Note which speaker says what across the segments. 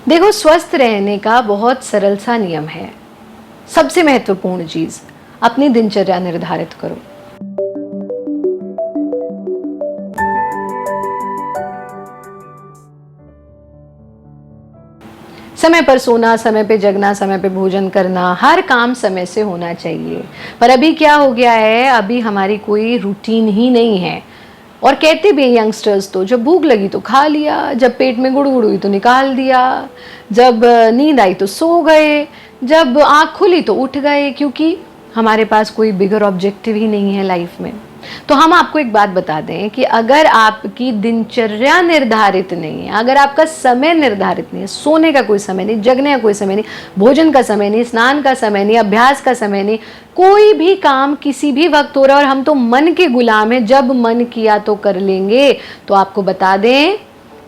Speaker 1: देखो, स्वस्थ रहने का बहुत सरल सा नियम है। सबसे महत्वपूर्ण चीज, अपनी दिनचर्या निर्धारित करो। समय पर सोना, समय पे जगना, समय पे भोजन करना, हर काम समय से होना चाहिए। पर अभी क्या हो गया है, अभी हमारी कोई रूटीन ही नहीं है। और कहते भी यंगस्टर्स तो, जब भूख लगी तो खा लिया, जब पेट में गुड़गुड़ हुई तो निकाल दिया, जब नींद आई तो सो गए, जब आँख खुली तो उठ गए, क्योंकि हमारे पास कोई बिगर ऑब्जेक्टिव ही नहीं है लाइफ में। तो हम आपको एक बात बता दें कि अगर आपकी दिनचर्या निर्धारित नहीं है, अगर आपका समय निर्धारित नहीं है, सोने का कोई समय नहीं, जगने का कोई समय नहीं, भोजन का समय नहीं, स्नान का समय नहीं, अभ्यास का समय नहीं, कोई भी काम किसी भी वक्त हो रहा है और हम तो मन के गुलाम हैं, जब मन किया तो कर लेंगे, तो आपको बता दें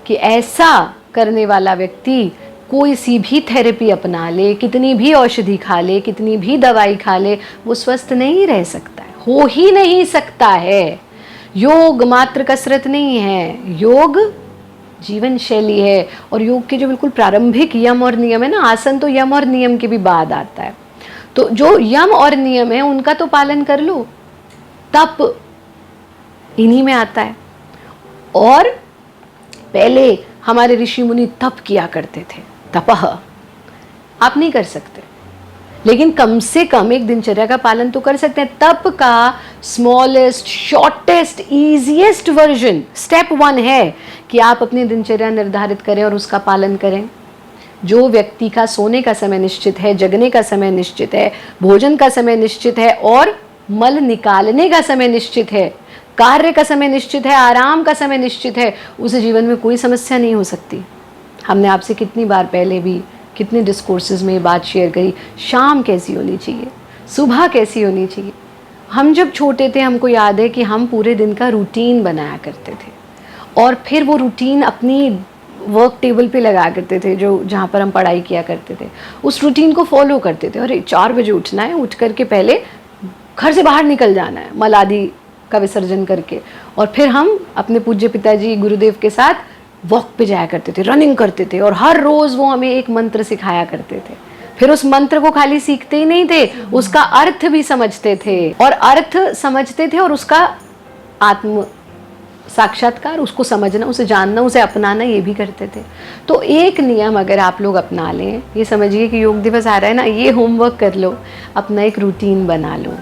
Speaker 1: कि ऐसा करने वाला व्यक्ति कोई सी भी थेरेपी अपना ले, कितनी भी औषधि खा ले, कितनी भी दवाई खा ले, वो स्वस्थ नहीं रह सकता है, हो ही नहीं सकता है। योग मात्र कसरत नहीं है, योग जीवन शैली है। और योग के जो बिल्कुल प्रारंभिक यम और नियम है ना, आसन तो यम और नियम के भी बाद आता है, तो जो यम और नियम है उनका तो पालन कर लो, तप इन्हीं में आता है। और पहले हमारे ऋषि मुनि तप किया करते थे, तपह। आप नहीं कर सकते, लेकिन कम से कम एक दिनचर्या का पालन तो कर सकते हैं। तप का smallest, shortest, easiest version step 1 है कि आप अपनी दिनचर्या निर्धारित करें और उसका पालन करें। जो व्यक्ति का सोने का समय निश्चित है, जगने का समय निश्चित है, भोजन का समय निश्चित है और मल निकालने का समय निश्चित है, कार्य का समय निश्चित है, आराम का समय निश्चित है, उसे जीवन में कोई समस्या नहीं हो सकती। हमने आपसे कितनी बार पहले भी कितने डिस्कोर्सेज में ये बात शेयर करी, शाम कैसी होनी चाहिए, सुबह कैसी होनी चाहिए। हम जब छोटे थे, हमको याद है कि हम पूरे दिन का रूटीन बनाया करते थे और फिर वो रूटीन अपनी वर्क टेबल पे लगा करते थे, जो जहाँ पर हम पढ़ाई किया करते थे, उस रूटीन को फॉलो करते थे। अरे 4 बजे उठना है, उठ करके पहले घर से बाहर निकल जाना है मल आदि का विसर्जन करके, और फिर हम अपने पूज्य पिताजी गुरुदेव के साथ वॉक पे जाया करते थे, रनिंग करते थे, और हर रोज़ वो हमें एक मंत्र सिखाया करते थे। फिर उस मंत्र को खाली सीखते ही नहीं थे, उसका अर्थ भी समझते थे, और अर्थ समझते थे और उसका आत्म साक्षात्कार, उसको समझना, उसे जानना, उसे अपनाना, ये भी करते थे। तो एक नियम अगर आप लोग अपना लें, ये समझिए कि योग दिवस आ रहा है ना, ये होमवर्क कर लो, अपना एक रूटीन बना लो।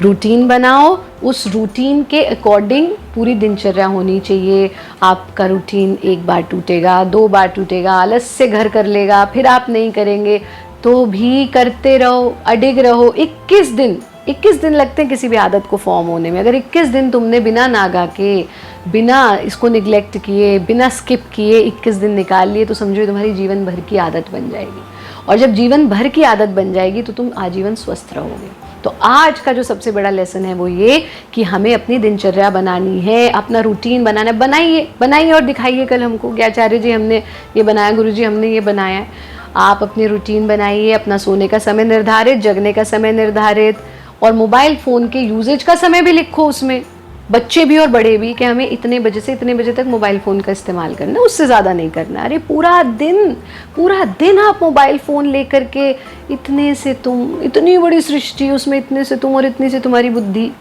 Speaker 1: रूटीन बनाओ, उस रूटीन के अकॉर्डिंग पूरी दिनचर्या होनी चाहिए। आपका रूटीन 1 बार टूटेगा, 2 बार टूटेगा, आलस से घर कर लेगा, फिर आप नहीं करेंगे, तो भी करते रहो, अडिग रहो। 21 दिन लगते हैं किसी भी आदत को फॉर्म होने में। अगर 21 दिन तुमने बिना नागा के, बिना इसको निगलेक्ट किए, बिना स्किप किए 21 दिन निकाल लिए, तो समझो तुम्हारी जीवन भर की आदत बन जाएगी। और जब जीवन भर की आदत बन जाएगी तो तुम आजीवन स्वस्थ रहोगे। तो आज का जो सबसे बड़ा लेसन है वो ये कि हमें अपनी दिनचर्या बनानी है, अपना रूटीन बनाना है। बनाइए और दिखाइए कल हमको कि आचार्य जी हमने ये बनाया, गुरु जी हमने ये बनाया है। आप अपनी रूटीन बनाइए, अपना सोने का समय निर्धारित, जगने का समय निर्धारित, और मोबाइल फ़ोन के यूजेज का समय भी लिखो उसमें, बच्चे भी और बड़े भी, कि हमें इतने बजे से इतने बजे तक मोबाइल फ़ोन का इस्तेमाल करना, उससे ज़्यादा नहीं करना। अरे पूरा दिन आप मोबाइल फ़ोन लेकर के, इतने से तुम, इतनी बड़ी सृष्टि, उसमें इतने से तुम और इतनी से तुम्हारी बुद्धि,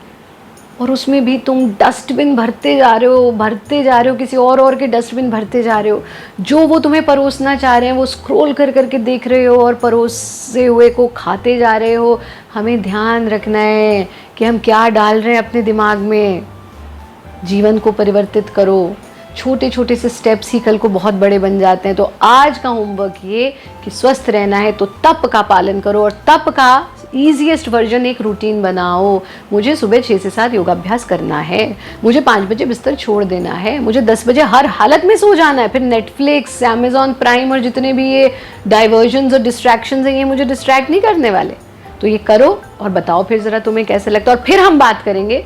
Speaker 1: और उसमें भी तुम डस्टबिन भरते जा रहे हो, किसी और के डस्टबिन भरते जा रहे हो। जो वो तुम्हें परोसना चाह रहे हैं वो स्क्रॉल कर करके देख रहे हो और परोसे हुए को खाते जा रहे हो। हमें ध्यान रखना है कि हम क्या डाल रहे हैं अपने दिमाग में। जीवन को परिवर्तित करो, छोटे छोटे से स्टेप्स ही कल को बहुत बड़े बन जाते हैं। तो आज का होमवर्क ये कि स्वस्थ रहना है तो तप का पालन करो, और तप का ईजीएस्ट वर्जन एक रूटीन बनाओ। मुझे सुबह 6 से 7 योगाभ्यास करना है, मुझे 5 बजे बिस्तर छोड़ देना है, मुझे 10 बजे हर हालत में सो जाना है। फिर नेटफ्लिक्स, अमेजॉन प्राइम और जितने भी ये डाइवर्जन्स और डिस्ट्रैक्शंस हैं, ये मुझे डिस्ट्रैक्ट नहीं करने वाले। तो ये करो और बताओ फिर ज़रा तुम्हें कैसे लगता है, और फिर हम बात करेंगे